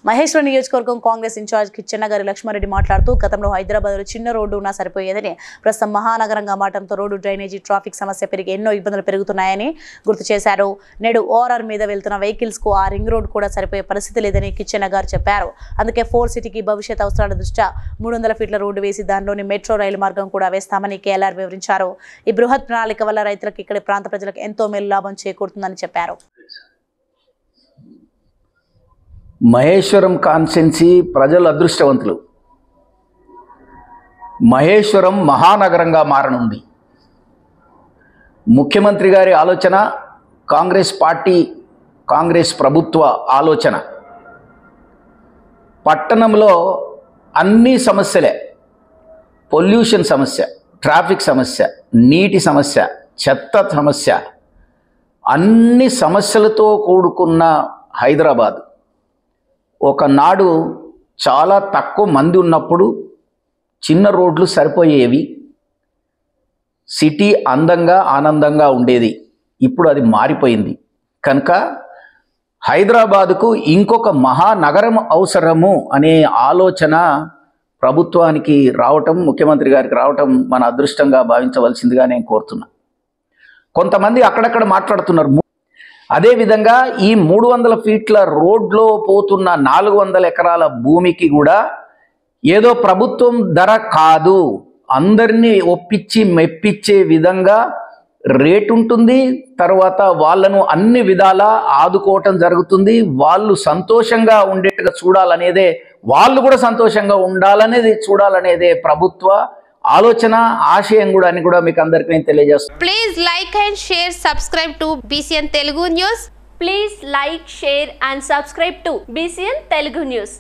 మహేశ్వరం నియోజకవర్గం కాంగ్రెస్ ఇన్ఛార్జ్ కిచ్చెన్నగారి లక్ష్మారెడ్డి మాట్లాడుతూ గతంలో హైదరాబాద్లో చిన్న రోడ్డు ఉన్నా సరిపోయేదని, ప్రస్తుతం మహానగరంగా మారడంతో రోడ్డు, డ్రైనేజీ, ట్రాఫిక్ సమస్య పెరిగి ఎన్నో ఇబ్బందులు పెరుగుతున్నాయని గుర్తు చేశారు. నేడు ఓఆర్ఆర్ మీద వెళ్తున్న వెహికల్స్ కు ఆ రింగ్ రోడ్ కూడా సరిపోయే పరిస్థితి లేదని కిచ్చెన్నగారు చెప్పారు. అందుకే 4 సిటీకి భవిష్యత్ అవసరాల దృష్ట్యా 300 ఫీట్ల రోడ్డు వేసి దానిలోని మెట్రో రైలు మార్గం కూడా వేస్తామని కేఎల్ఆర్ వివరించారు. ఈ బృహత్ ప్రణాళిక వల్ల రైతులకు, ఇక్కడి ప్రాంత ప్రజలకు ఎంతో మేలు లాభం చేకూరుతుందని చెప్పారు. మహేశ్వరం కాన్స్టిట్యున్సీ ప్రజలు అదృష్టవంతులు. మహేశ్వరం మహానగరంగా మారనుంది. ముఖ్యమంత్రి గారి ఆలోచన, కాంగ్రెస్ పార్టీ, కాంగ్రెస్ ప్రభుత్వ ఆలోచన. పట్టణంలో అన్ని సమస్యలే, పొల్యూషన్ సమస్య, ట్రాఫిక్ సమస్య, నీటి సమస్య, చెత్త సమస్య, అన్ని సమస్యలతో కూడుకున్న హైదరాబాద్ ఒకనాడు చాలా తక్కువ మంది ఉన్నప్పుడు చిన్న రోడ్లు సరిపోయేవి, సిటీ అందంగా ఆనందంగా ఉండేది. ఇప్పుడు అది మారిపోయింది. కనుక హైదరాబాదుకు ఇంకొక మహానగరం అవసరము అనే ఆలోచన ప్రభుత్వానికి రావటం, ముఖ్యమంత్రి గారికి రావటం మన అదృష్టంగా భావించవలసిందిగా నేను కోరుతున్నా. కొంతమంది అక్కడక్కడ మాట్లాడుతున్నారు. అదేవిధంగా ఈ 300 ఫీట్ల రోడ్లో పోతున్న 400 ఎకరాల భూమికి కూడా ఏదో ప్రభుత్వం ధర కాదు, అందరినీ ఒప్పించి మెప్పించే విధంగా రేటు ఉంటుంది. తర్వాత వాళ్ళను అన్ని విధాలా ఆదుకోవటం జరుగుతుంది. వాళ్ళు సంతోషంగా ఉండేట్టుగా చూడాలనేదే, వాళ్ళు కూడా సంతోషంగా ఉండాలనేది చూడాలనేదే ప్రభుత్వ ఆలోచన, ఆశయం కూడా అని కూడా మీకు అందరికీ నేను తెలియజేస్తాను. Please like and share, subscribe to BCN Telugu News. Please like, share and subscribe to BCN Telugu News.